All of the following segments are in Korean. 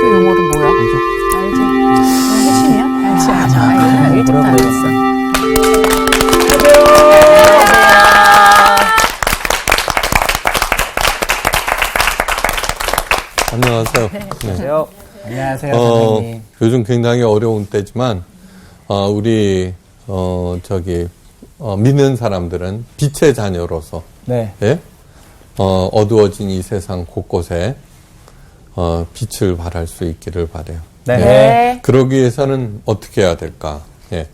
용어는 뭐야? 알지? 핵심이야? 알지. 이게 좀 알겠어. 안녕하세요. 네. 안녕하세요. 안녕하세요, 선생님. 요즘 굉장히 어려운 때지만, 우리, 믿는 사람들은 빛의 자녀로서, 네. 예? 어두워진 이 세상 곳곳에, 빛을 발할 수 있기를 바라요. 네. 네. 그러기 위해서는 어떻게 해야 될까? 예.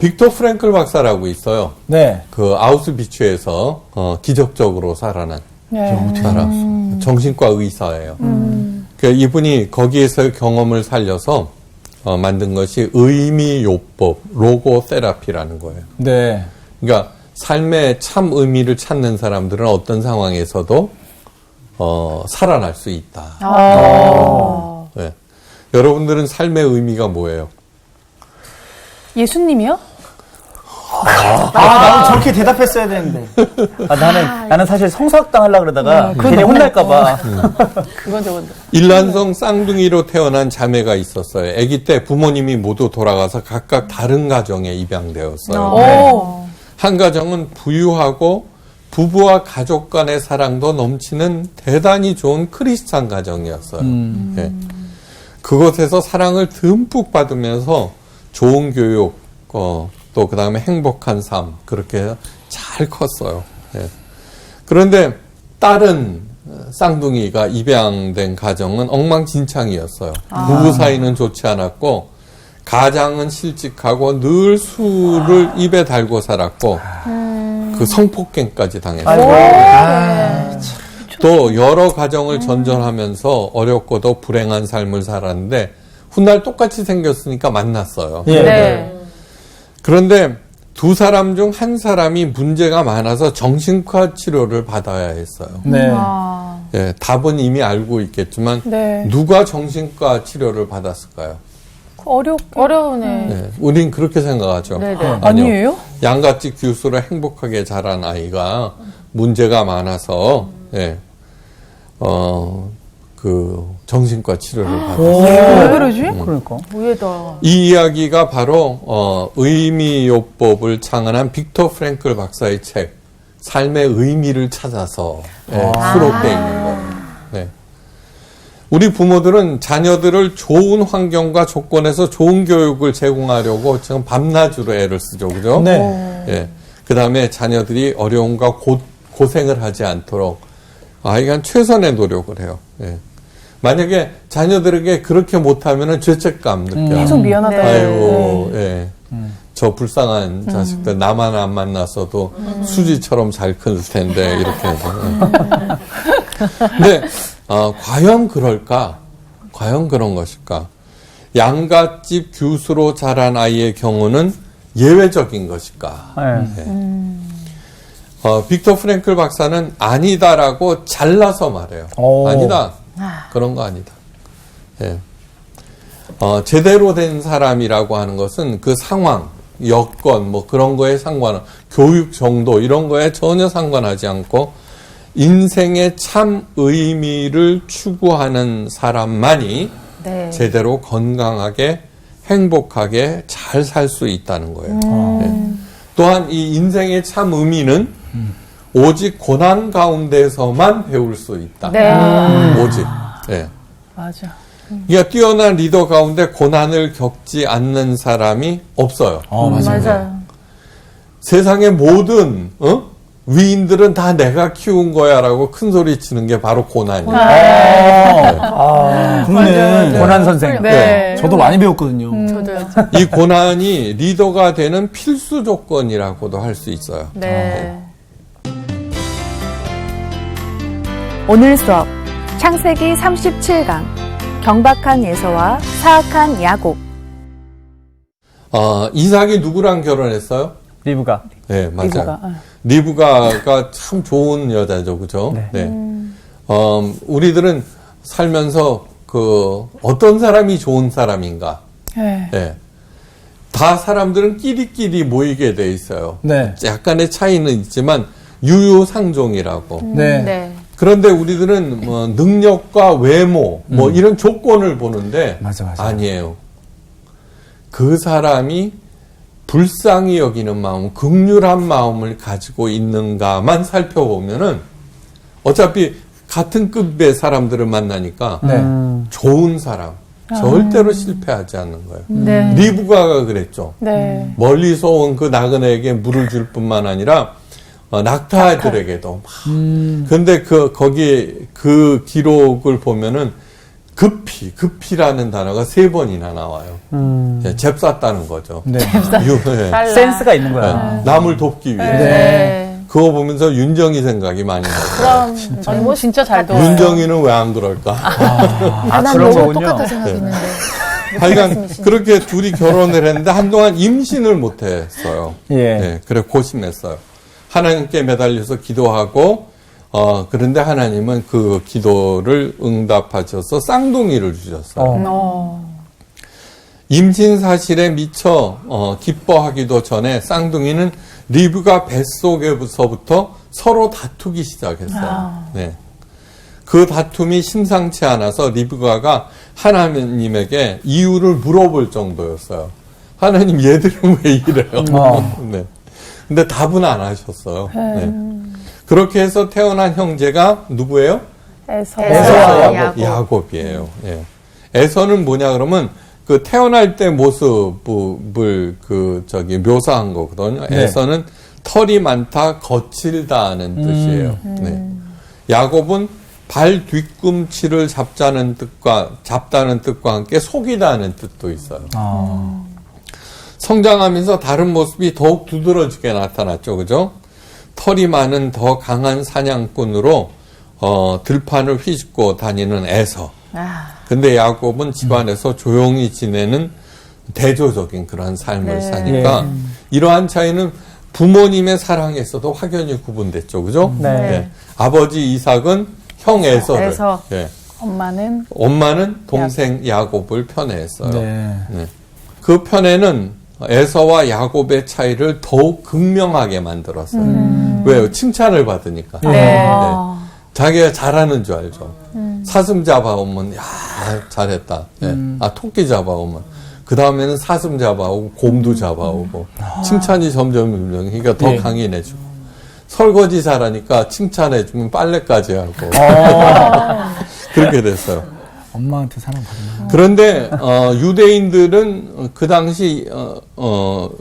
빅터 프랭클 박사라고 있어요. 네. 그 아우슈비츠에서, 기적적으로 살아난 사람. 정신과 의사예요. 이분이 거기에서의 경험을 살려서 만든 것이 의미요법, 로고세라피라는 거예요. 네. 그러니까 삶의 참 의미를 찾는 사람들은 어떤 상황에서도 살아날 수 있다. 네. 여러분들은 삶의 의미가 뭐예요? 예수님이요? 나도 저렇게 대답했어야 되는데. 나는 사실 성서학당 하려고 그러다가 괜히 혼날까봐. 그건 저건. 일란성 쌍둥이로 태어난 자매가 있었어요. 아기 때 부모님이 모두 돌아가서 각각 다른 가정에 입양되었어요. 오. 한 가정은 부유하고 부부와 가족 간의 사랑도 넘치는 대단히 좋은 크리스찬 가정이었어요. 예. 그곳에서 사랑을 듬뿍 받으면서 좋은 교육, 또 그 다음에 행복한 삶, 그렇게 잘 컸어요. 예. 그런데 다른 쌍둥이가 입양된 가정은 엉망진창이었어요. 부부 사이는 좋지 않았고, 가장은 실직하고 늘 술을 입에 달고 살았고, 그 성폭행까지 당했어요. 또 여러 가정을 전전하면서 어렵고도 불행한 삶을 살았는데, 훗날 똑같이 생겼으니까 만났어요. 예. 네. 그런데 두 사람 중 한 사람이 문제가 많아서 정신과 치료를 받아야 했어요. 네. 예, 답은 이미 알고 있겠지만 네. 누가 정신과 치료를 받았을까요? 어려우네. 네, 우린 그렇게 생각하죠. 네네. 아니요. 양같이 규수로 행복하게 자란 아이가 문제가 많아서 예, 그 정신과 치료를 받았어요. 왜 그러지? 그러니까. 의외다. 이 이야기가 바로 의미요법을 창안한 빅터 프랭클 박사의 책 삶의 의미를 찾아서 수록되어 있는 거예요. 네. 우리 부모들은 자녀들을 좋은 환경과 조건에서 좋은 교육을 제공하려고 지금 밤낮으로 애를 쓰죠, 그죠? 네. 예. 그 다음에 자녀들이 어려움과 고생을 하지 않도록 아이가 최선의 노력을 해요. 예. 만약에 자녀들에게 그렇게 못하면은 죄책감 느껴요. 계속 미안하다. 아이고, 예. 저 불쌍한 자식들 나만 안 만났어도 수지처럼 잘 클 텐데 이렇게 해서. 근데 과연 그럴까? 과연 그런 것일까? 양갓집 규수로 자란 아이의 경우는 예외적인 것일까? 빅터 프랭클 박사는 아니다라고 잘라서 말해요. 아니다. 그런 거 아니다. 예. 제대로 된 사람이라고 하는 것은 그 상황, 여건, 뭐 그런 거에 교육 정도, 이런 거에 전혀 상관하지 않고 인생의 참 의미를 추구하는 사람만이 네. 제대로 건강하게 행복하게 잘 살 수 있다는 거예요. 예. 또한 이 인생의 참 의미는 오직 고난 가운데서만 배울 수 있다. 네. 오직. 예. 맞아. 그러니까 뛰어난 리더 가운데 고난을 겪지 않는 사람이 없어요. 맞아요. 세상의 모든 위인들은 다 내가 키운 거야라고 큰 소리 치는 게 바로 고난이에요. 그러네. 고난 선생. 네. 저도 많이 배웠거든요. 저도요. 이 고난이 리더가 되는 필수 조건이라고도 할 수 있어요. 네. 오늘 수업 창세기 37강 경박한 예서와 사악한 야곱. 이삭이 누구랑 결혼했어요? 리브가. 네, 맞아요. 리브가. 리브가가 참 좋은 여자죠, 그죠? 네. 우리들은 살면서 어떤 사람이 좋은 사람인가? 네. 네. 다 사람들은 끼리끼리 모이게 돼 있어요. 네. 약간의 차이는 있지만 유유상종이라고. 네. 네. 그런데 우리들은 뭐 능력과 외모 뭐 이런 조건을 보는데 맞아. 아니에요. 그 사람이 불쌍히 여기는 마음, 긍휼한 마음을 가지고 있는가만 살펴보면은 어차피 같은 급의 사람들을 만나니까 좋은 사람 절대로 실패하지 않는 거예요. 네. 리브가가 그랬죠. 네. 멀리서 온 그 나그네에게 물을 줄 뿐만 아니라 낙타들에게도 막. 근데 거기 그 기록을 보면은 급히라는 단어가 3번이나 나와요. 예, 잽쌌다는 거죠. 네. 예. 센스가 있는 거야. 남을 돕기 위해. 네. 그거 보면서 윤정이 생각이 많이 나요. 그럼 뭐 진짜 잘 도와요. 윤정이는 왜 안 그럴까? 난 그런 너무 거군요. 똑같다 생각했는데. 하여간 그렇게 둘이 결혼을 했는데 한동안 임신을 못했어요. 예. 네, 그래 고심했어요. 하나님께 매달려서 기도하고 그런데 하나님은 그 기도를 응답하셔서 쌍둥이를 주셨어요. 임신 사실에 미처 기뻐하기도 전에 쌍둥이는 리브가 뱃속에서부터 서로 다투기 시작했어요. 네. 그 다툼이 심상치 않아서 리브가가 하나님에게 이유를 물어볼 정도였어요. 하나님 얘들은 왜 이래요? 네. 근데 답은 안 하셨어요. 네. 그렇게 해서 태어난 형제가 누구예요? 에서와 야곱이에요. 예. 에서는 뭐냐 그러면 그 태어날 때 모습을 묘사한 거거든요. 네. 에서는 털이 많다, 거칠다는 뜻이에요. 네. 야곱은 발 뒤꿈치를 잡다는 뜻과 함께 속이다는 뜻도 있어요. 성장하면서 다른 모습이 더욱 두드러지게 나타났죠. 그죠? 털이 많은 더 강한 사냥꾼으로 들판을 휘젓고 다니는 에서. 근데 야곱은 집안에서 조용히 지내는 대조적인 그런 삶을 사니까 이러한 차이는 부모님의 사랑에서도 확연히 구분됐죠. 그죠? 네. 아버지 이삭은 형 에서를. 예. 엄마는 동생 야곱을 편애했어요. 네. 그 편애는 에서와 야곱의 차이를 더욱 극명하게 만들었어요. 왜요? 칭찬을 받으니까. 네. 자기가 잘하는 줄 알죠. 사슴 잡아오면, 야, 잘했다. 네. 토끼 잡아오면. 그 다음에는 사슴 잡아오고, 곰도 잡아오고. 칭찬이 점점, 그러니까 더 강인해지고. 설거지 잘하니까 칭찬해주면 빨래까지 하고. 그렇게 됐어요. 엄마한테 사랑받는. 그런데 유대인들은 그 당시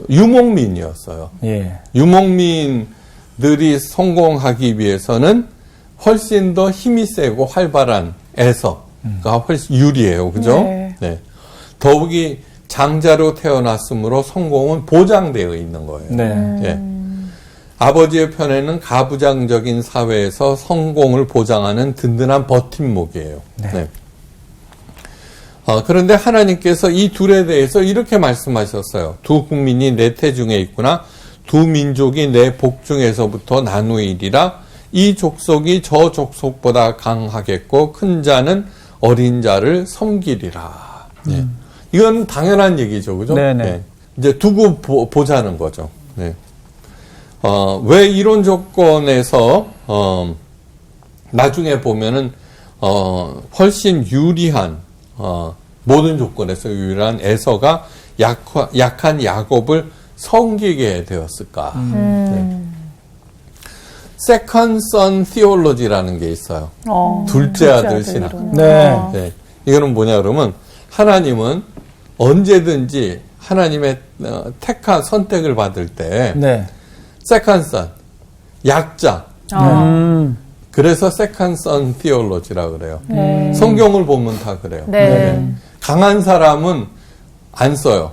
유목민이었어요. 예. 유목민들이 성공하기 위해서는 훨씬 더 힘이 세고 활발한 에서가 훨씬 유리해요. 그죠? 네. 더욱이 장자로 태어났으므로 성공은 보장되어 있는 거예요. 네. 예. 아버지의 편에는 가부장적인 사회에서 성공을 보장하는 든든한 버팀목이에요. 네. 그런데 하나님께서 이 둘에 대해서 이렇게 말씀하셨어요. 두 국민이 내 태중에 있구나. 두 민족이 내 복중에서부터 나누이리라. 이 족속이 저 족속보다 강하겠고 큰 자는 어린 자를 섬기리라. 네. 이건 당연한 얘기죠. 그죠? 네. 이제 두고 보자는 거죠. 네. 왜 이런 조건에서 나중에 보면은 훨씬 유리한 모든 조건에서 유일한 에서가 약한 야곱을 섬기게 되었을까? 네. Second Son Theology라는 게 있어요. 둘째 아들 신학. 네. 이거는 뭐냐 그러면 하나님은 언제든지 하나님의 택한 선택을 받을 때 Second Son, 약자. 그래서 Second Son Theology라고 그래요. 성경을 보면 다 그래요. 강한 사람은 안 써요.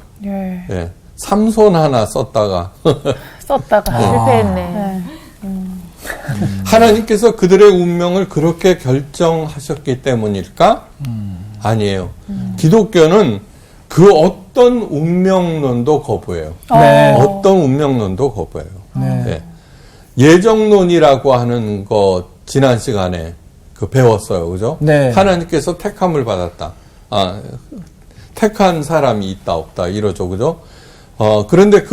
삼손 하나 썼다가 실패했네. 하나님께서 그들의 운명을 그렇게 결정하셨기 때문일까? 아니에요. 기독교는 그 어떤 운명론도 거부해요. 어떤 운명론도 거부해요. 예정론이라고 하는 거 지난 시간에 배웠어요. 그죠? 하나님께서 택함을 받았다. 택한 사람이 있다 없다 이러죠. 그죠? 그런데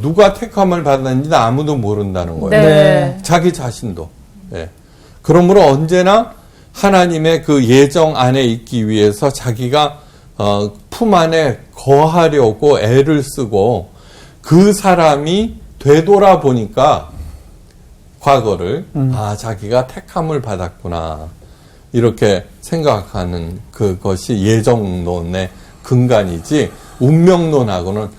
누가 택함을 받았는지 아무도 모른다는 거예요. 자기 자신도. 그러므로 언제나 하나님의 그 예정 안에 있기 위해서 자기가 품 안에 거하려고 애를 쓰고 그 사람이 되돌아보니까 과거를 자기가 택함을 받았구나 이렇게 생각하는 그것이 예정론의 근간이지 운명론하고는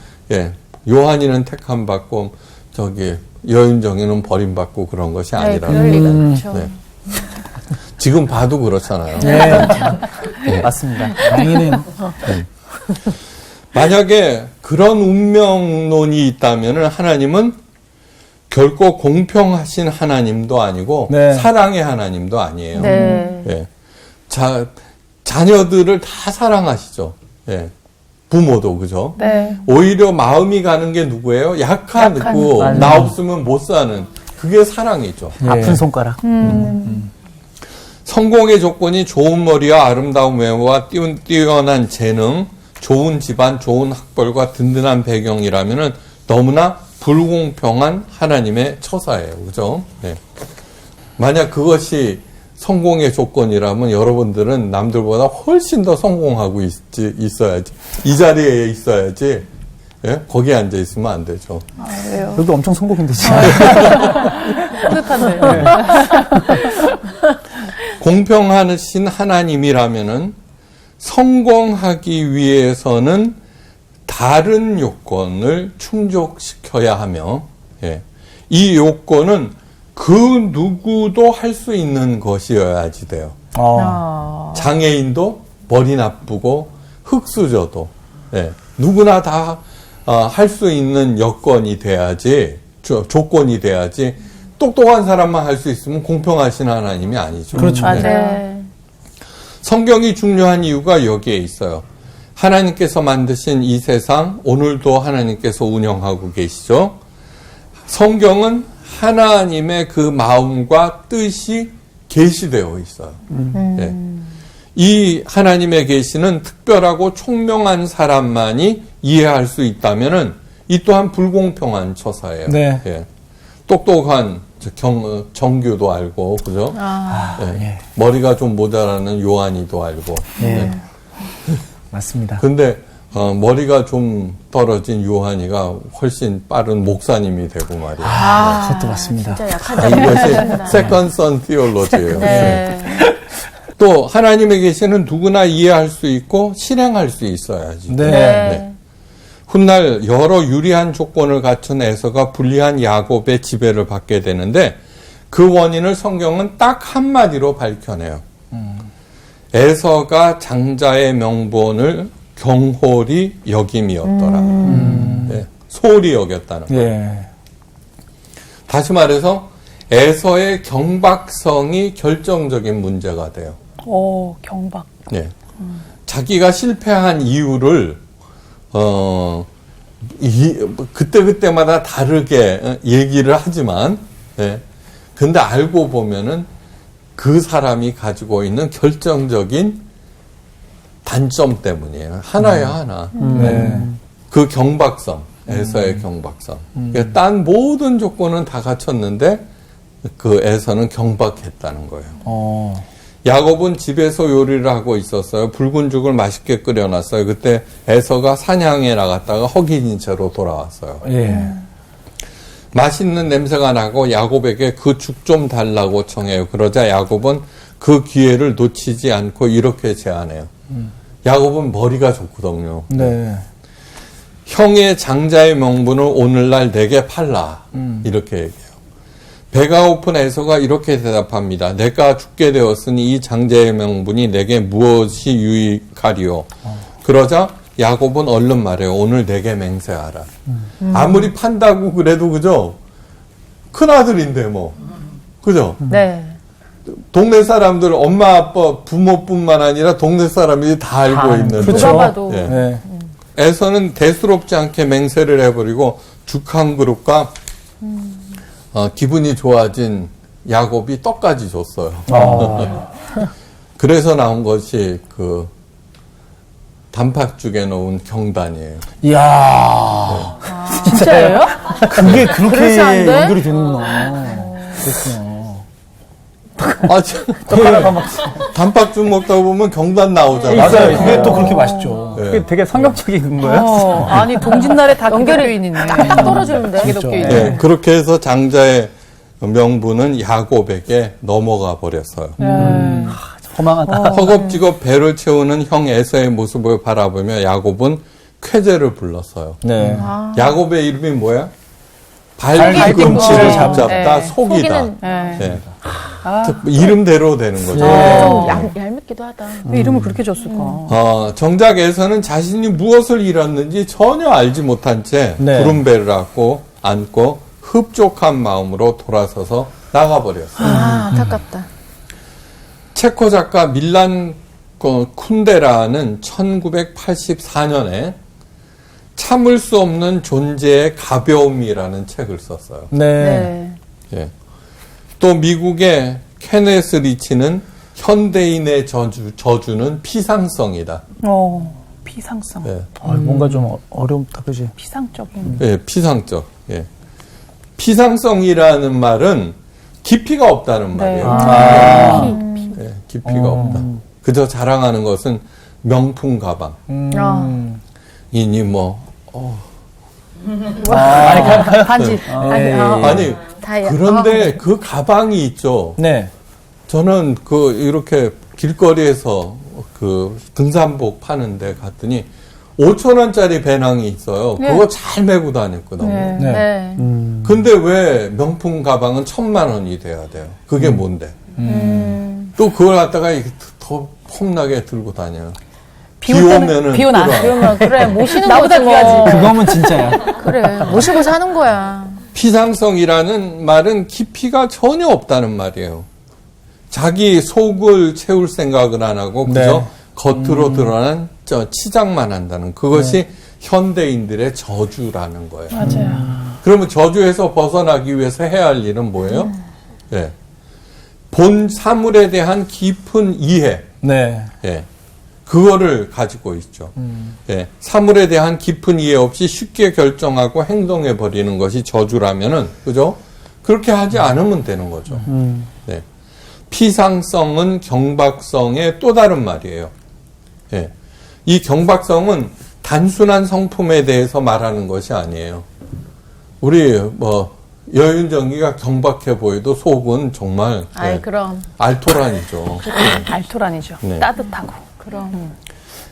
요한이는 택함 받고 저기 여인정이는 버림받고 그런 것이 아니라는 그럴 리가 거예요. 없죠. 네. 지금 봐도 그렇잖아요. 네. 맞습니다. 당연히. 만약에 그런 운명론이 있다면 하나님은 결코 공평하신 하나님도 아니고 네. 사랑의 하나님도 아니에요. 네. 예. 자녀들을 다 사랑하시죠. 예. 부모도 그죠? 네. 오히려 마음이 가는 게 누구예요? 약하고 맞아요. 나 없으면 못 사는 그게 사랑이죠. 아픈 손가락. 성공의 조건이 좋은 머리와 아름다운 외모와 뛰어난 재능, 좋은 집안, 좋은 학벌과 든든한 배경이라면은 너무나 불공평한 하나님의 처사예요. 그죠? 네. 만약 그것이 성공의 조건이라면 여러분들은 남들보다 훨씬 더 성공하고 있어야지. 이 자리에 있어야지. 예? 거기에 앉아 있으면 안 되죠. 왜요? 여기 엄청 성공인데, 지금. 뿌듯한데요. 공평하신 하나님이라면은 성공하기 위해서는 다른 요건을 충족시켜야 하며, 이 요건은 그 누구도 할 수 있는 것이어야지 돼요. 장애인도 머리 나쁘고 흙수저도 누구나 다 할 수 있는 여건이 돼야지 조건이 돼야지 똑똑한 사람만 할 수 있으면 공평하신 하나님이 아니죠. 그렇죠. 맞아요. 성경이 중요한 이유가 여기에 있어요. 하나님께서 만드신 이 세상 오늘도 하나님께서 운영하고 계시죠. 성경은 하나님의 그 마음과 뜻이 계시되어 있어요. 이 하나님의 계시는 특별하고 총명한 사람만이 이해할 수 있다면은 이 또한 불공평한 처사예요. 네. 똑똑한 정규도 알고 그죠? 예. 머리가 좀 모자라는 요한이도 알고. 예. 맞습니다. 근데 머리가 좀 떨어진 요한이가 훨씬 빠른 목사님이 되고 말이에요. 그것도 맞습니다. 진짜 약하죠. 이것이 세컨선 티올로지예요. 네. 또 하나님의 계시는 누구나 이해할 수 있고 실행할 수 있어야지. 네. 네. 훗날 여러 유리한 조건을 갖춘 에서가 불리한 야곱의 지배를 받게 되는데 그 원인을 성경은 딱 한마디로 밝혀내요. 에서가 장자의 명분을 경홀히 여김이었더라. 소홀히 여겼다는 거예요. 예. 다시 말해서 에서의 경박성이 결정적인 문제가 돼요. 오, 경박. 네. 자기가 실패한 이유를 그때마다 다르게 얘기를 하지만 근데 알고 보면은 그 사람이 가지고 있는 결정적인 단점 때문이에요. 하나야 하나. 그 경박성, 에서의 경박성. 그러니까 딴 모든 조건은 다 갖췄는데 그 에서는 경박했다는 거예요. 야곱은 집에서 요리를 하고 있었어요. 붉은 죽을 맛있게 끓여놨어요. 그때 에서가 사냥에 나갔다가 허기진 채로 돌아왔어요. 예. 맛있는 냄새가 나고 야곱에게 그 죽 좀 달라고 청해요. 그러자 야곱은 그 기회를 놓치지 않고 이렇게 제안해요. 야곱은 머리가 좋거든요. 네. 형의 장자의 명분을 오늘날 내게 팔라. 이렇게 얘기해요. 배가 고픈 에서가 이렇게 대답합니다. 내가 죽게 되었으니 이 장자의 명분이 내게 무엇이 유익하리요. 그러자 야곱은 얼른 말해요. 오늘 내게 맹세하라. 아무리 판다고 그래도 그죠? 큰아들인데 뭐. 그죠? 네. 동네 사람들 엄마 아빠 부모뿐만 아니라 동네 사람들이 다 알고 있는. 그렇죠. 누가 봐도. 예. 네. 에서는 대수롭지 않게 맹세를 해버리고 죽 한 그릇과 기분이 좋아진 야곱이 떡까지 줬어요. 그래서 나온 것이 그 단팥죽에 넣은 경단이에요. 이야. 진짜예요? 그게 그러지 그렇게 않은데? 연결이 되는구나. 그렇구나. 젓가락 막 단팥죽 먹다 보면 경단 나오잖아요. 맞아요. 그게 또 그렇게 맛있죠. 네. 그게 되게 성경적인 거예요? 아니 동짓날에 다 기독교인이네. 딱 떨어지는데. 기독교인. 네, 그렇게 해서 장자의 명부는 야곱에게 넘어가 버렸어요. 허망하다. 허겁지겁 배를 채우는 형 에서의 모습을 바라보며 야곱은 쾌재를 불렀어요. 네. 야곱의 이름이 뭐야? 발뒤꿈치를 발뒤꿈치를 잡다. 잡다, 네. 속이다. 속이는- 네. 이름대로 되는 거죠. 좀 얄밉기도 하다. 왜 이름을 그렇게 줬을까? 정작 에서는 자신이 무엇을 잃었는지 전혀 알지 못한 채 네. 구름 배를 안고 흡족한 마음으로 돌아서서 나가버렸어요. 안타깝다. 체코 작가 밀란 쿤데라는 1984년에 참을 수 없는 존재의 가벼움이라는 책을 썼어요. 네. 예. 또 미국의 케네스 리치는 현대인의 저주는 피상성이다. 피상성. 예. 뭔가 좀 어렵다, 그지? 피상적인. 예, 피상적. 예. 피상성이라는 말은 깊이가 없다는 말이에요. 예, 깊이가 없다. 그저 자랑하는 것은 명품 가방. 이니 반지. 아니 다이아. 그런데 그 가방이 있죠. 네. 저는 이렇게 길거리에서 그 등산복 파는데 갔더니 5,000원짜리 배낭이 있어요. 그거 잘 메고 다녔거든요. 네. 근데 왜 명품 가방은 1,000만 원이 돼야 돼요? 그게 뭔데? 또 그걸 갖다가 이렇게 더 폼나게 들고 다녀요. 비 오면은 비 오나. 끌어와요. 그러면 그래 모시는 나보다 거지 뭐. 귀하지. 그거면 진짜야. 그래 모시고 사는 거야. 피상성이라는 말은 깊이가 전혀 없다는 말이에요. 자기 속을 채울 생각을 안 하고 그저 네. 겉으로 드러난 치장만 한다는 그것이 현대인들의 저주라는 거예요. 맞아요. 그러면 저주에서 벗어나기 위해서 해야 할 일은 뭐예요? 예. 본 사물에 대한 깊은 이해. 네. 예. 그거를 가지고 있죠. 예. 사물에 대한 깊은 이해 없이 쉽게 결정하고 행동해 버리는 것이 저주라면은, 그죠? 그렇게 하지 않으면 되는 거죠. 네. 피상성은 경박성의 또 다른 말이에요. 예. 이 경박성은 단순한 성품에 대해서 말하는 것이 아니에요. 우리 여윤정이가 경박해 보여도 속은 정말 아이 그럼 알토란이죠. 알토란이죠. 네. 따뜻하고. 그럼.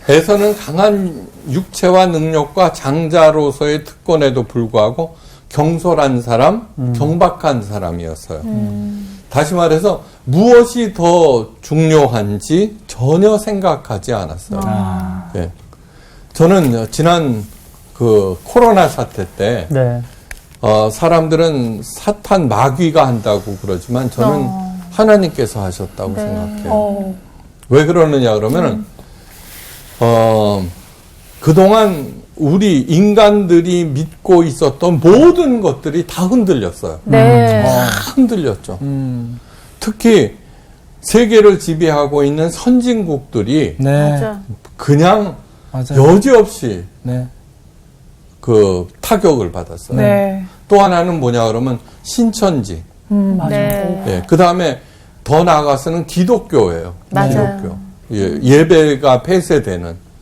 에서는 강한 육체와 능력과 장자로서의 특권에도 불구하고 경솔한 사람, 경박한 사람이었어요. 다시 말해서 무엇이 더 중요한지 전혀 생각하지 않았어요. 예. 저는 지난 그 코로나 사태 때 네. 사람들은 사탄 마귀가 한다고 그러지만 저는 하나님께서 하셨다고 생각해요. 왜 그러느냐 그러면은 그동안 우리 인간들이 믿고 있었던 모든 것들이 다 흔들렸어요. 네. 다 흔들렸죠. 특히 세계를 지배하고 있는 선진국들이 네. 맞아. 그냥 맞아요. 여지없이 네. 그 타격을 받았어요. 네. 또 하나는 뭐냐 그러면 신천지. 맞아요. 네. 예, 그 다음에 더 나아가서는 기독교예요. 맞아요. 기독교. 예, 예배가 폐쇄되는.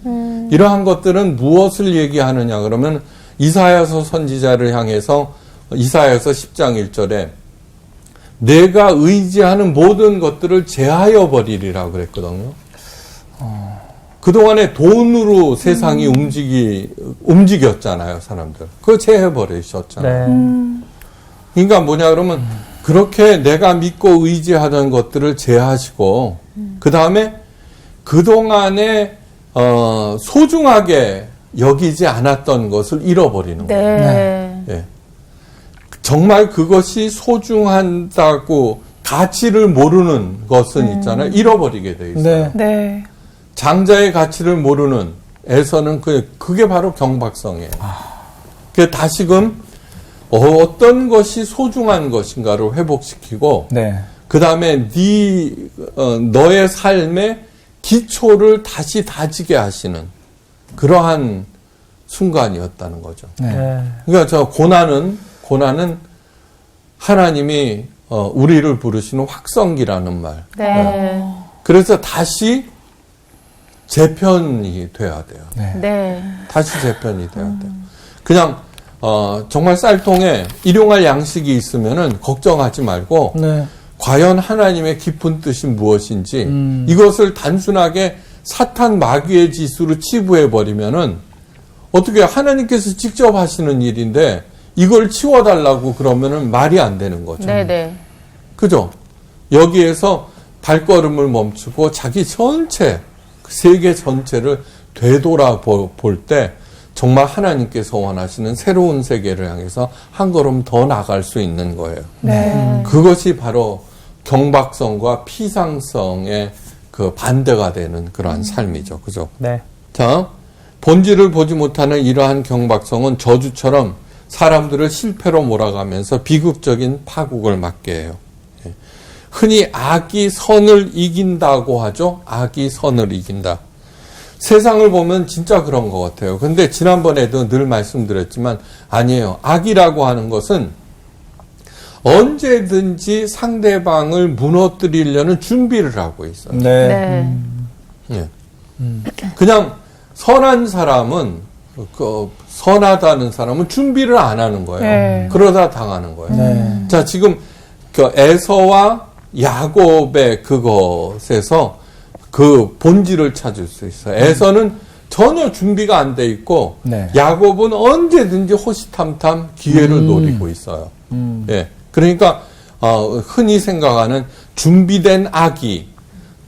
이러한 것들은 무엇을 얘기하느냐 그러면 이사야서 선지자를 향해서 이사야서 10장 1절에 내가 의지하는 모든 것들을 제하여 버리리라고 그랬거든요. 그동안에 돈으로 세상이 움직였잖아요, 사람들. 그거 제해 버리셨잖아요. 네. 그러니까 뭐냐 그러면 그렇게 내가 믿고 의지하던 것들을 제하시고 그 다음에 그동안에 소중하게 여기지 않았던 것을 잃어버리는 거예요. 네. 예. 정말 그것이 소중하다고 가치를 모르는 것은 있잖아요. 잃어버리게 돼 있어요. 네. 네. 장자의 가치를 모르는 에서는 그게 바로 경박성이에요. 그 다시금 어떤 것이 소중한 것인가를 회복시키고 네. 그 다음에 너의 삶의 기초를 다시 다지게 하시는 그러한 순간이었다는 거죠. 네. 그러니까 고난은 하나님이 우리를 부르시는 확성기라는 말. 네. 그래서 다시 재편이 돼야 돼요. 네. 다시 재편이 돼야 돼요. 그냥 정말 쌀통에 일용할 양식이 있으면은 걱정하지 말고 네. 과연 하나님의 깊은 뜻이 무엇인지 이것을 단순하게 사탄 마귀의 짓으로 치부해 버리면은 어떻게 하나님께서 직접 하시는 일인데 이걸 치워달라고 그러면은 말이 안 되는 거죠. 네네. 그죠? 여기에서 발걸음을 멈추고 자기 전체, 세계 전체를 되돌아볼 때 정말 하나님께서 원하시는 새로운 세계를 향해서 한 걸음 더 나갈 수 있는 거예요. 네. 그것이 바로 경박성과 피상성의 그 반대가 되는 그러한 삶이죠. 그죠? 네. 자, 본질을 보지 못하는 이러한 경박성은 저주처럼 사람들을 실패로 몰아가면서 비극적인 파국을 맞게 해요. 예. 흔히 악이 선을 이긴다고 하죠. 악이 선을 이긴다. 세상을 보면 진짜 그런 것 같아요. 근데 지난번에도 늘 말씀드렸지만 아니에요. 악이라고 하는 것은 언제든지 상대방을 무너뜨리려는 준비를 하고 있어요. 네. 네. 예. 그냥 선한 사람은 선하다는 사람은 준비를 안 하는 거예요. 네. 그러다 당하는 거예요. 네. 자, 지금 그 에서와 야곱의 그것에서 그 본질을 찾을 수 있어요. 에서는 전혀 준비가 안 돼 있고 네. 야곱은 언제든지 호시탐탐 기회를 노리고 있어요. 예. 그러니까 흔히 생각하는 준비된 악이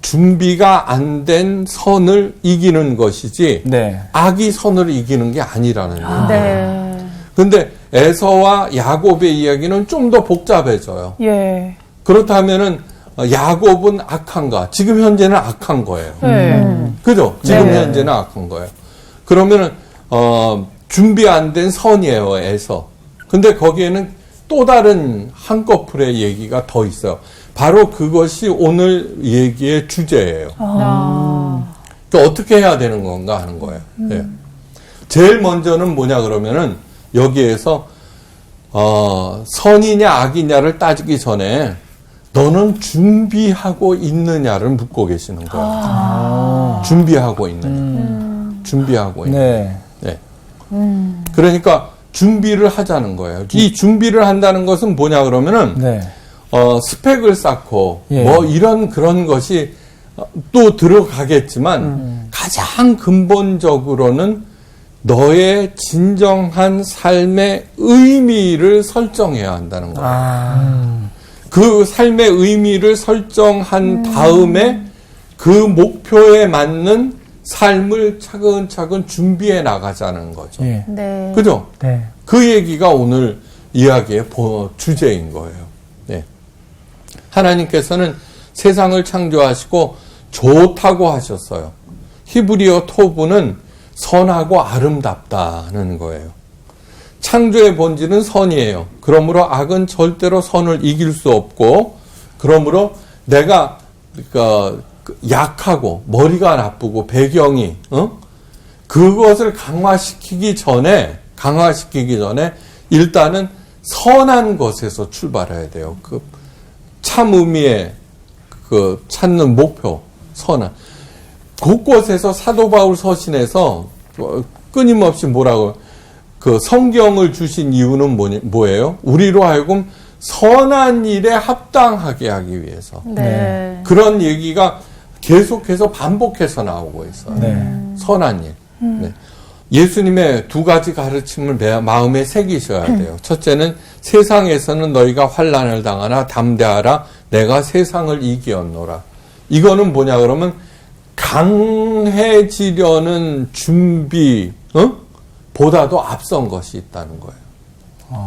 준비가 안 된 선을 이기는 것이지 네. 악이 선을 이기는 게 아니라는 거예요. 네. 근데 에서와 야곱의 이야기는 좀 더 복잡해져요. 예. 그렇다면은 야곱은 악한가? 지금 현재는 악한 거예요. 그죠? 지금 네. 현재는 악한 거예요. 그러면은 준비 안 된 선이에요, 에서. 근데 거기에는 또 다른 한꺼풀의 얘기가 더 있어요. 바로 그것이 오늘 얘기의 주제예요. 그러니까 어떻게 해야 되는 건가 하는 거예요. 예. 제일 먼저는 뭐냐 그러면은 여기에서 선이냐 악이냐를 따지기 전에 너는 준비하고 있느냐를 묻고 계시는 거예요. 준비하고 있느냐. 준비하고 있느냐. 네. 네. 그러니까 준비를 하자는 거예요. 이 준비를 한다는 것은 뭐냐 그러면은 네. 스펙을 쌓고 예. 뭐 이런 그런 것이 또 들어가겠지만 가장 근본적으로는 너의 진정한 삶의 의미를 설정해야 한다는 거예요. 그 삶의 의미를 설정한 다음에 그 목표에 맞는 삶을 차근차근 준비해 나가자는 거죠. 예. 네. 그죠? 네. 그 얘기가 오늘 이야기의 주제인 거예요. 네. 하나님께서는 세상을 창조하시고 좋다고 하셨어요. 히브리어 토부는 선하고 아름답다는 거예요. 창조의 본질은 선이에요. 그러므로 악은 절대로 선을 이길 수 없고, 그러므로 내가 약하고 머리가 나쁘고 배경이 그것을 강화시키기 전에 일단은 선한 것에서 출발해야 돼요. 그 참 의미의 그 찾는 목표, 선한. 곳곳에서 사도 바울 서신에서 끊임없이 뭐라고 그 성경을 주신 이유는 뭐예요? 우리로 하여금 선한 일에 합당하게 하기 위해서. 네. 그런 얘기가 계속해서 반복해서 나오고 있어요. 네. 선한 일. 네. 예수님의 두 가지 가르침을 마음에 새기셔야 돼요. 첫째는 세상에서는 너희가 환난을 당하나 담대하라. 내가 세상을 이기었노라. 이거는 뭐냐 그러면 강해지려는 준비 보다도 앞선 것이 있다는 거예요.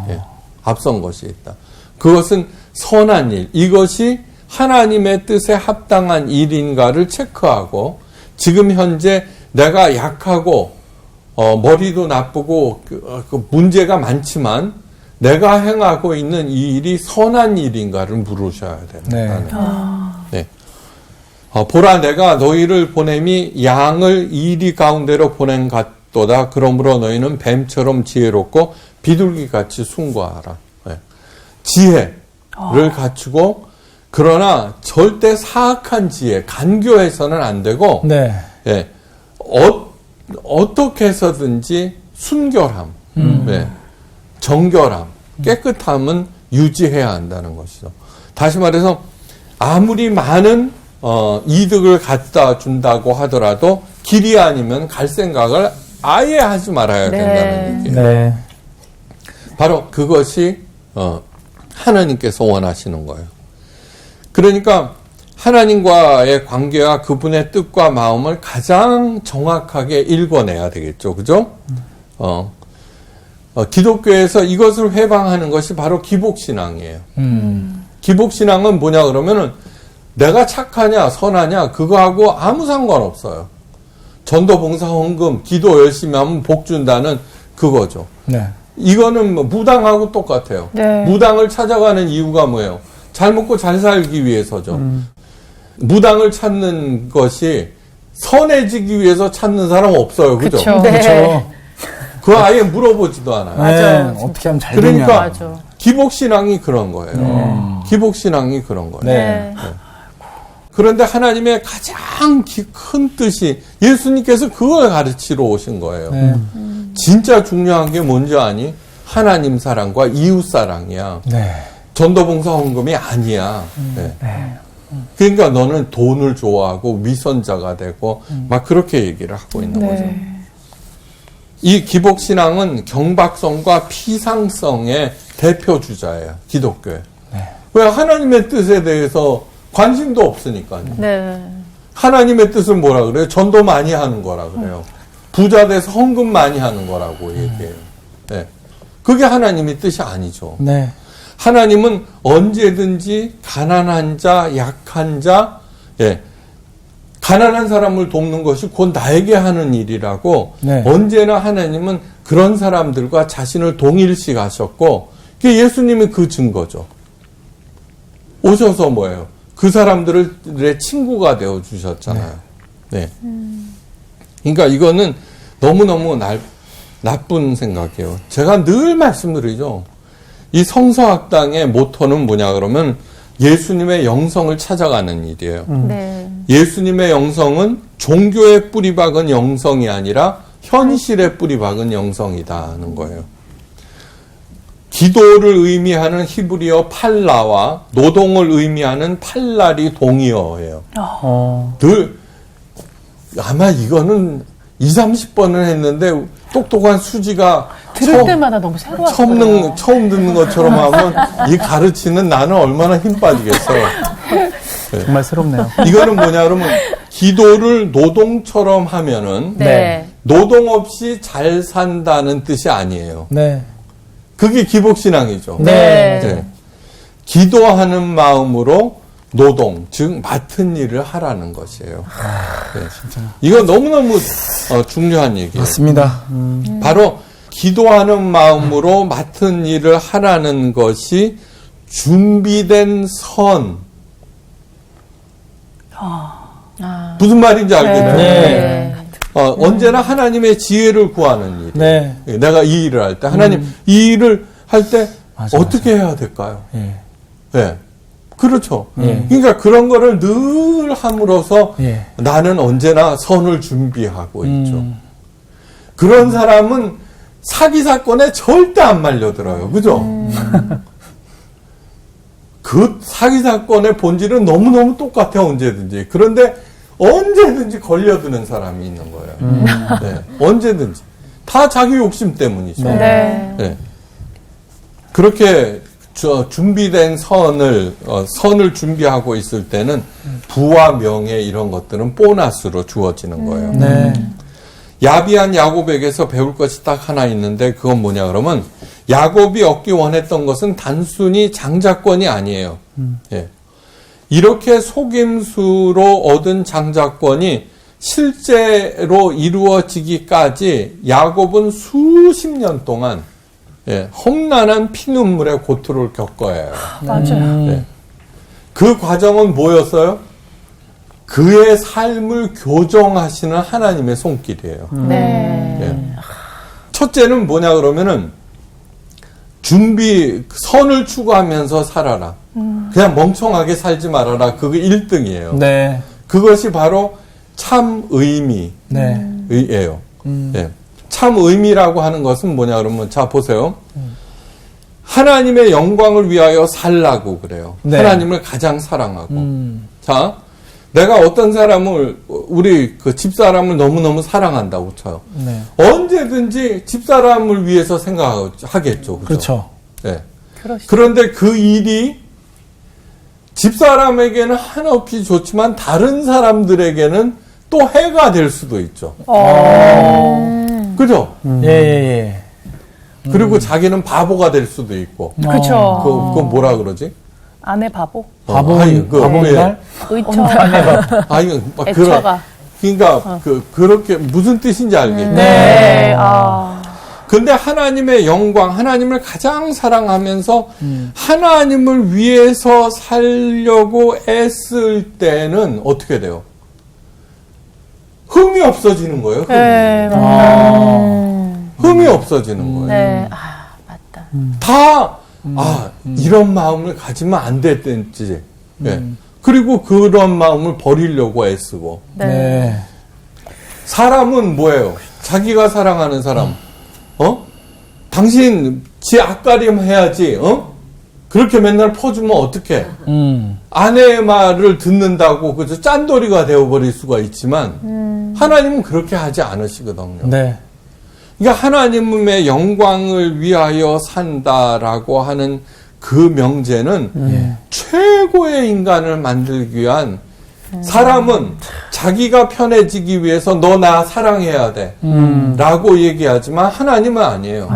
예, 앞선 것이 있다. 그것은 선한 일. 이것이 하나님의 뜻에 합당한 일인가를 체크하고 지금 현재 내가 약하고 머리도 나쁘고 문제가 많지만 내가 행하고 있는 이 일이 선한 일인가를 물으셔야 된다는 거예요. 네. 보라 내가 너희를 보냄이 양을 이리 가운데로 보낸 같도다. 그러므로 너희는 뱀처럼 지혜롭고 비둘기같이 숭고하라. 네. 지혜. 갖추고 그러나 절대 사악한 지혜, 간교해서는 안 되고 네. 예, 어떻게 해서든지 순결함, 예, 정결함, 깨끗함은 유지해야 한다는 것이죠. 다시 말해서 아무리 많은 이득을 갖다 준다고 하더라도 길이 아니면 갈 생각을 아예 하지 말아야 된다는 얘기예요. 네. 바로 그것이 하나님께서 원하시는 거예요. 그러니까 하나님과의 관계와 그분의 뜻과 마음을 가장 정확하게 읽어내야 되겠죠. 그죠? 기독교에서 이것을 회방하는 것이 바로 기복신앙이에요. 기복신앙은 뭐냐 그러면은 내가 착하냐 선하냐 그거하고 아무 상관없어요. 전도봉사 헌금 기도 열심히 하면 복 준다는 그거죠. 네. 이거는 뭐 무당하고 똑같아요. 네. 무당을 찾아가는 이유가 뭐예요? 잘 먹고 잘 살기 위해서죠. 무당을 찾는 것이 선해지기 위해서 찾는 사람 없어요. 그죠? 그쵸. 그렇죠. 네. 그거 아예 물어보지도 않아요. 맞아. 네. 어떻게 하면 잘 그러니까 되냐. 맞아. 기복신앙이 그런 거예요. 기복신앙이 그런 거예요. 네. 그런데 하나님의 가장 큰 뜻이 예수님께서 그걸 가르치러 오신 거예요. 네. 진짜 중요한 게 뭔지 아니? 하나님 사랑과 이웃 사랑이야. 네. 전도봉사 헌금이 아니야. 네. 그러니까 너는 돈을 좋아하고 위선자가 되고 막 그렇게 얘기를 하고 있는 거죠. 이 기복신앙은 경박성과 피상성의 대표 주자예요. 기독교에. 왜 하나님의 뜻에 대해서 관심도 없으니까요. 네. 하나님의 뜻은 뭐라 그래요? 전도 많이 하는 거라 그래요. 부자 돼서 헌금 많이 하는 거라고 얘기해요. 네. 그게 하나님의 뜻이 아니죠. 네. 하나님은 언제든지 가난한 자, 약한 자, 예, 가난한 사람을 돕는 것이 곧 나에게 하는 일이라고 네. 언제나 하나님은 그런 사람들과 자신을 동일시하셨고 그게 예수님이 그 증거죠. 오셔서 뭐예요? 그 사람들의 친구가 되어 주셨잖아요. 네. 그러니까 이거는 너무너무 나쁜 생각이에요. 제가 늘 말씀드리죠. 이 성서학당의 모토는 뭐냐 그러면 예수님의 영성을 찾아가는 일이에요. 네. 예수님의 영성은 종교에 뿌리박은 영성이 아니라 현실에 뿌리박은 영성이다는 거예요. 기도를 의미하는 히브리어 팔라와 노동을 의미하는 팔라리 동의어예요. 늘 아마 이거는 20-30번을 했는데 똑똑한 수지가 들을 때마다 너무 새로웠어요. 처음 듣는 것처럼 하면 이 가르치는 나는 얼마나 힘 빠지겠어요. 정말 새롭네요. 이거는 뭐냐 그러면 기도를 노동처럼 하면은 네. 노동 없이 잘 산다는 뜻이 아니에요. 네. 그게 기복신앙이죠. 네. 네. 기도하는 마음으로 노동, 즉 맡은 일을 하라는 것이에요. 네. 이거 너무너무 중요한 얘기예요. 맞습니다. 바로 기도하는 마음으로 맡은 일을 하라는 것이 준비된 선. 무슨 말인지 알겠죠? 네. 언제나 하나님의 지혜를 구하는 일. 네. 내가 이 일을 할 때, 하나님, 이 일을 할 때 맞아, 어떻게 해야 될까요? 예. 네. 그렇죠. 예. 그러니까 그런 거를 늘 함으로써 예. 나는 언제나 선을 준비하고 있죠. 그런 사람은 사기 사건에 절대 안 말려들어요. 그죠? 그 사기 사건의 본질은 너무너무 똑같아요. 언제든지. 그런데 언제든지 걸려드는 사람이 있는 거예요. 네. 언제든지. 다 자기 욕심 때문이죠. 네. 네. 그렇게 준비된 선을 준비하고 있을 때는 부와 명예 이런 것들은 보너스로 주어지는 거예요. 네. 야비한 야곱에게서 배울 것이 딱 하나 있는데 그건 뭐냐 그러면 야곱이 얻기 원했던 것은 단순히 장자권이 아니에요. 예. 이렇게 속임수로 얻은 장자권이 실제로 이루어지기까지 야곱은 수십 년 동안 험난한 피눈물의 고통을 겪어야 해요. 맞아요. 그 과정은 뭐였어요? 그의 삶을 교정하시는 하나님의 손길이에요. 네. 예. 첫째는 뭐냐 그러면은 선을 추구하면서 살아라. 그냥 멍청하게 살지 말아라. 그거 1등이에요. 네. 그것이 바로 참 의미예요. 네. 예. 참 의미라고 하는 것은 뭐냐 그러면 자 보세요. 하나님의 영광을 위하여 살라고 그래요. 네. 하나님을 가장 사랑하고. 자, 내가 어떤 사람을 우리 그 집사람을 너무너무 사랑한다고 쳐요. 네. 언제든지 집사람을 위해서 생각하겠죠. 그렇죠. 네. 그런데 그 일이 집사람에게는 한없이 좋지만 다른 사람들에게는 또 해가 될 수도 있죠. 그죠? 예. 그리고 자기는 바보가 될 수도 있고. 그쵸. 그거 뭐라 그러지? 아내 바보. 바보인날? 의처. 아니, 막 애처가. 그러니까 그렇게 무슨 뜻인지 알겠죠. 네. 근데 하나님의 영광, 하나님을 가장 사랑하면서 하나님을 위해서 살려고 애쓸 때는 어떻게 돼요? 흠이 없어지는 거예요. 흠이, 네, 흠이 없어지는 거예요. 네. 맞다. 다 이런 마음을 가지면 안 됐든지. 예. 그리고 그런 마음을 버리려고 애쓰고. 네. 사람은 뭐예요? 자기가 사랑하는 사람. 당신 지 앞가림 해야지. 그렇게 맨날 퍼주면 어떡해? 아내의 말을 듣는다고 그저 짠돌이가 되어버릴 수가 있지만 하나님은 그렇게 하지 않으시거든요. 네. 그러니까 하나님의 영광을 위하여 산다라고 하는 그 명제는 최고의 인간을 만들기 위한 사람은 자기가 편해지기 위해서 너 나 사랑해야 돼 라고 얘기하지만 하나님은 아니에요.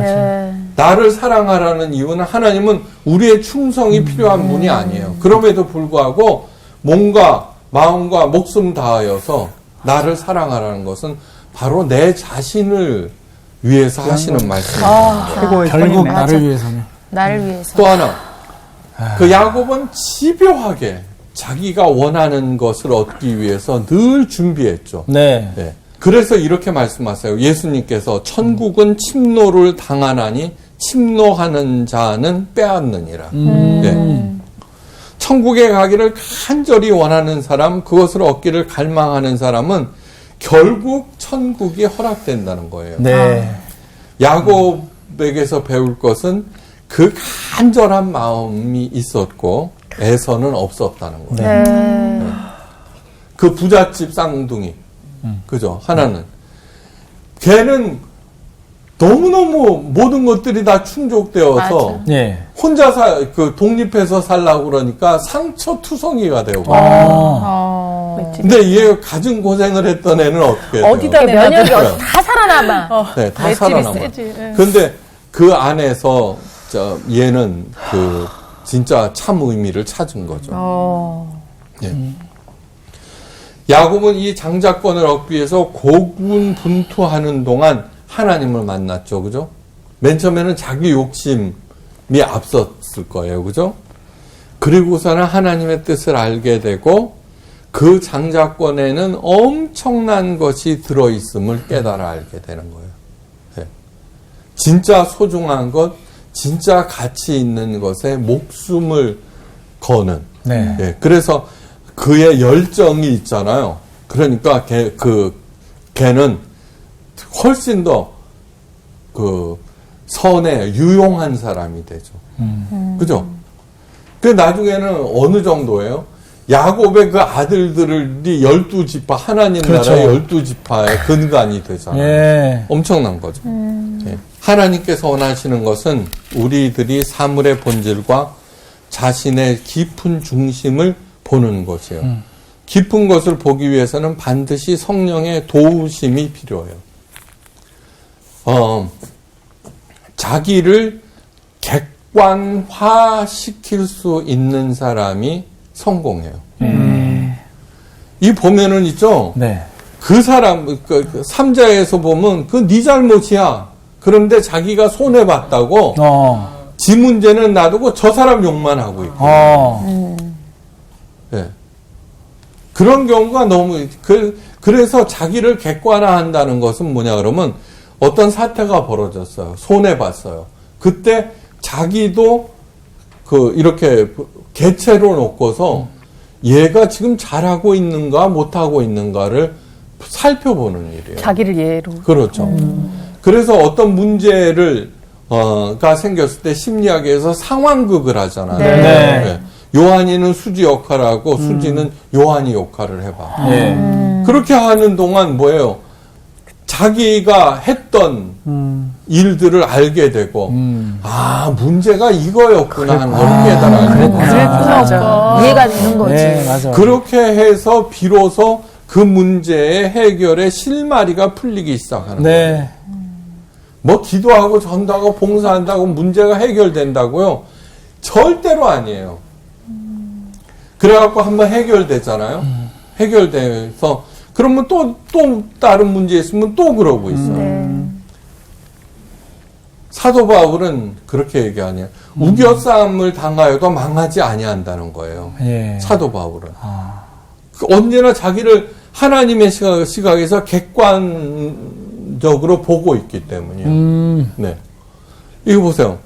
나를 사랑하라는 이유는 하나님은 우리의 충성이 필요한 분이 아니에요. 그럼에도 불구하고 몸과 마음과 목숨 다하여서 나를 사랑하라는 것은 바로 내 자신을 위해서 하시는 말씀입니다. 최고의 결국 선이네. 나를 위해서는. 나를 위해서. 또 하나, 그 야곱은 집요하게 자기가 원하는 것을 얻기 위해서 늘 준비했죠. 네. 네. 그래서 이렇게 말씀하세요. 예수님께서 천국은 침노를 당하나니 침노하는 자는 빼앗느니라. 네. 천국에 가기를 간절히 원하는 사람, 그것을 얻기를 갈망하는 사람은 결국 천국이 허락된다는 거예요. 네. 야곱에게서 배울 것은 그 간절한 마음이 있었고 애서는 없었다는 거예요. 네. 그 부잣집 쌍둥이, 그죠? 하나는 걔는 너무너무 모든 것들이 다 충족되어서 네. 혼자 독립해서 살라고 그러니까 상처투성이가 되고. 근데 얘 가진 고생을 했던 애는 어떻게 돼요? 어디다 면역이 네. 다 살아남아. 네, 다 살아남아. 근데 그 안에서 얘는 진짜 참 의미를 찾은 거죠. 예. 야곱은 이 장자권을 얻기 위해서 고군분투하는 동안 하나님을 만났죠. 그죠? 맨 처음에는 자기 욕심이 앞섰을 거예요. 그죠? 그리고서는 하나님의 뜻을 알게 되고 그 장자권에는 엄청난 것이 들어있음을 깨달아 알게 되는 거예요. 네. 진짜 소중한 것, 진짜 가치 있는 것에 목숨을 거는. 네. 네. 그래서 그의 열정이 있잖아요. 그러니까 걔는 훨씬 더 선에 유용한 사람이 되죠. 그죠? 그 나중에는 어느 정도예요? 야곱의 그 아들들이 12지파, 하나님 그렇죠. 나라의 12지파의 근간이 되잖아요. 예. 엄청난 거죠. 예. 하나님께서 원하시는 것은 우리들이 사물의 본질과 자신의 깊은 중심을 보는 것이에요. 깊은 것을 보기 위해서는 반드시 성령의 도우심이 필요해요. 자기를 객관화시킬 수 있는 사람이 성공해요. 이 보면은 있죠? 네. 그 사람, 삼자에서 보면 그 네 잘못이야. 그런데 자기가 손해봤다고 지 문제는 놔두고 저 사람 욕만 하고 있고. 네. 그런 경우가 너무, 그래서 자기를 객관화한다는 것은 뭐냐 그러면 어떤 사태가 벌어졌어요. 손해봤어요. 그때 자기도 이렇게 개체로 놓고서 얘가 지금 잘하고 있는가 못하고 있는가를 살펴보는 일이에요. 자기를 예로. 그렇죠. 그래서 어떤 문제를 가 생겼을 때 심리학에서 상황극을 하잖아요. 네. 네. 요한이는 수지 역할을 하고 수지는 요한이 역할을 해봐. 네. 그렇게 하는 동안 뭐예요? 자기가 했던 일들을 알게 되고 아 문제가 이거였구나 하는 걸 깨달아요. 맞아. 이해가 되는 거지. 네, 맞아. 그렇게 해서 비로소 그 문제의 해결의 실마리가 풀리기 시작하는 거예요. 네. 뭐 기도하고 전도하고 봉사한다고 문제가 해결된다고요? 절대로 아니에요. 그래갖고 한번 해결되잖아요. 해결돼서 그러면 또 다른 문제 있으면 또 그러고 있어요. 사도 바울은 그렇게 얘기하네요. 우겨싸움을 당하여도 망하지 아니한다는 거예요. 예. 사도 바울은. 언제나 자기를 하나님의 시각에서 객관적으로 보고 있기 때문이에요. 네. 이거 보세요.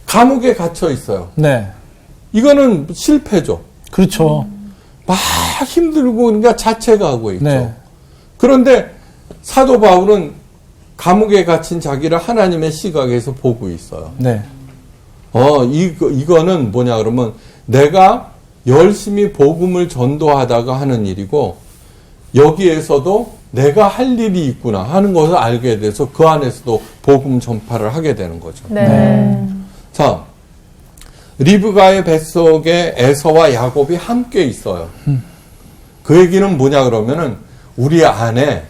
감옥에 갇혀 있어요. 네. 이거는 실패죠. 그렇죠. 막 힘들고 그러니까 자책하고 있죠. 네. 그런데 사도 바울은 감옥에 갇힌 자기를 하나님의 시각에서 보고 있어요. 네. 이거는 뭐냐 그러면 내가 열심히 복음을 전도하다가 하는 일이고 여기에서도 내가 할 일이 있구나 하는 것을 알게 돼서 그 안에서도 복음 전파를 하게 되는 거죠. 네. 자, 리브가의 뱃속에 에서와 야곱이 함께 있어요. 그 얘기는 뭐냐 그러면은 우리 안에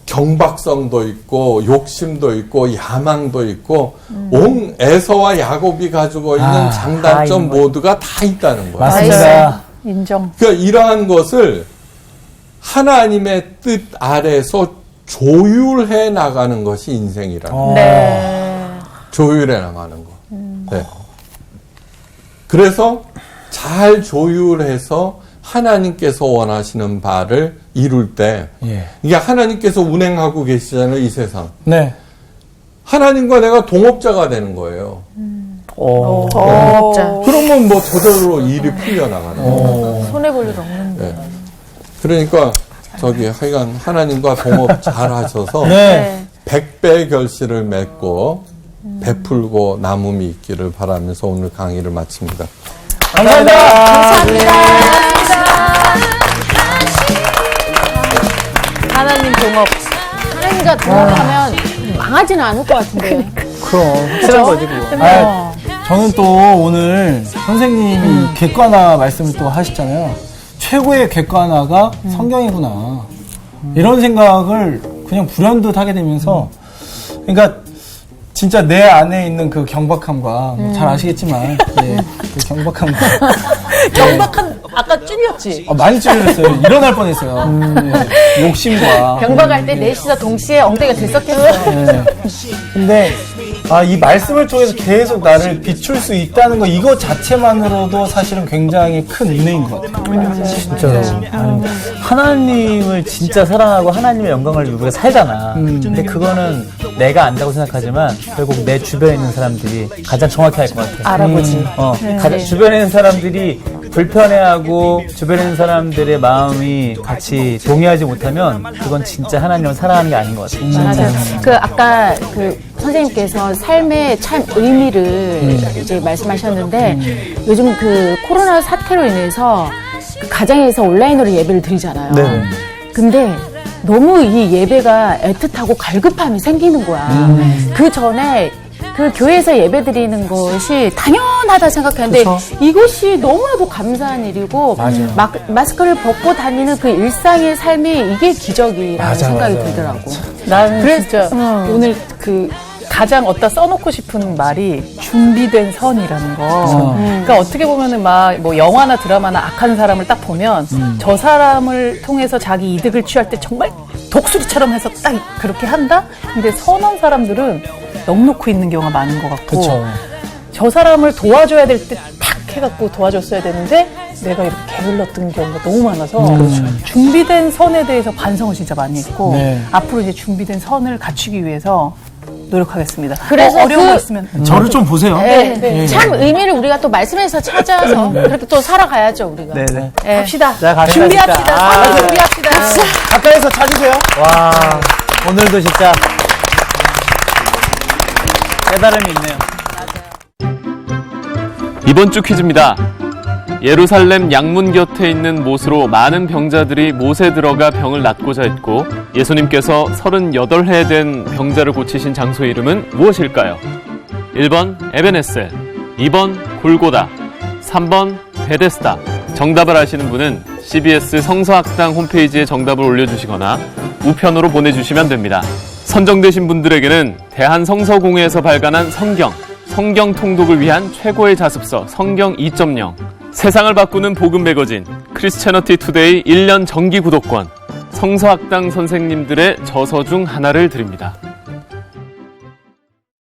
경박성도 있고 욕심도 있고 야망도 있고 온 에서와 야곱이 가지고 있는 장단점 모두가 다 있다는 거예요. 맞습니다. 인정. 그러니까 이러한 것을 하나님의 뜻 아래서 조율해 나가는 것이 인생이라는 거예요. 네. 조율해 나가는 거. 네. 그래서 잘 조율해서 하나님께서 원하시는 바를 이룰 때 예. 이게 하나님께서 운행하고 계시잖아요, 이 세상. 네. 하나님과 내가 동업자가 되는 거예요. 진짜. 그러면 뭐 저절로 일이 풀려나가는 거예요. 손해볼 일 없는데. 네. 그러니까 저기 하여간 하나님과 동업 잘 하셔서 네. 100배의 결실을 맺고 베풀고 남음이 있기를 바라면서 오늘 강의를 마칩니다. 감사합니다. 하나님 동업. 하나님과 동업하면 망하지는 않을 것 같은데. 그럼 확실한 거지 그거. 저는 또 오늘 선생님이 객관화 말씀을 또 하셨잖아요. 최고의 객관화가 성경이구나. 이런 생각을 그냥 불현듯 하게 되면서 그러니까 진짜 내 안에 있는 그 경박함과 잘 아시겠지만 예, 그 경박함과 경박한 아까 쭈이었지. 많이 찔렸어요. 일어날 뻔했어요. 예, 욕심과 경박할 때 넷이서 동시에 엉덩이가 들썩했어. 예. 근데 이 말씀을 통해서 계속 나를 비출 수 있다는 거 이거 자체만으로도 사실은 굉장히 큰 은혜인 것 같아요. 진짜로. 하나님을 진짜 사랑하고 하나님의 영광을 우리가 살잖아. 근데 그거는 내가 안다고 생각하지만 결국 내 주변에 있는 사람들이 가장 정확히 알 것 같아. 알아보지. 가장 주변에 있는 사람들이 불편해하고 주변에 있는 사람들의 마음이 같이 동의하지 못하면 그건 진짜 하나님을 사랑하는 게 아닌 것 같아. 맞아요. 그 아까 그 선생님께서 삶의 참 의미를 이제 말씀하셨는데 요즘 그 코로나 사태로 인해서 그 가정에서 온라인으로 예배를 드리잖아요. 네. 근데 너무 이 예배가 애틋하고 갈급함이 생기는 거야. 그 전에 그 교회에서 예배 드리는 것이 당연하다 생각했는데 그쵸? 이것이 너무나도 감사한 일이고 마스크를 벗고 다니는 그 일상의 삶이 이게 기적이라는 생각이 들더라고. 난 진짜 오늘 그 가장 어디다 써놓고 싶은 말이 준비된 선이라는 거. 그러니까 어떻게 보면은 막 뭐 영화나 드라마나 악한 사람을 딱 보면 저 사람을 통해서 자기 이득을 취할 때 정말 독수리처럼 해서 딱 그렇게 한다? 근데 선한 사람들은 넉놓고 있는 경우가 많은 것 같고 그쵸. 저 사람을 도와줘야 될 때 탁 해갖고 도와줬어야 되는데 내가 이렇게 게을렀던 경우가 너무 많아서 준비된 선에 대해서 반성을 진짜 많이 했고 네. 앞으로 이제 준비된 선을 갖추기 위해서 노력하겠습니다. 그래서 어려운 거 그- 있으면. 저를 좀 보세요. 네. 참 의미를 우리가 또 말씀에서 찾아서 그렇게 또 살아가야죠, 우리가. 네네. 네. 합시다. 자, 갑시다, 준비합시다. 진짜. 선을 준비합시다. 가까이서 찾으세요. 와, 오늘도 진짜 깨달음이 있네요. 이번 주 퀴즈입니다. 예루살렘 양문 곁에 있는 못으로 많은 병자들이 못에 들어가 병을 낫고자 했고 예수님께서 38해 된 병자를 고치신 장소의 이름은 무엇일까요? 1번 에베네셀, 2번 골고다, 3번 베데스다. 정답을 아시는 분은 CBS 성서학당 홈페이지에 정답을 올려주시거나 우편으로 보내주시면 됩니다. 선정되신 분들에게는 대한성서공회에서 발간한 성경 통독을 위한 최고의 자습서 성경 2.0, 세상을 바꾸는 복음 매거진 크리스채너티 투데이 1년 정기 구독권, 성서학당 선생님들의 저서 중 하나를 드립니다.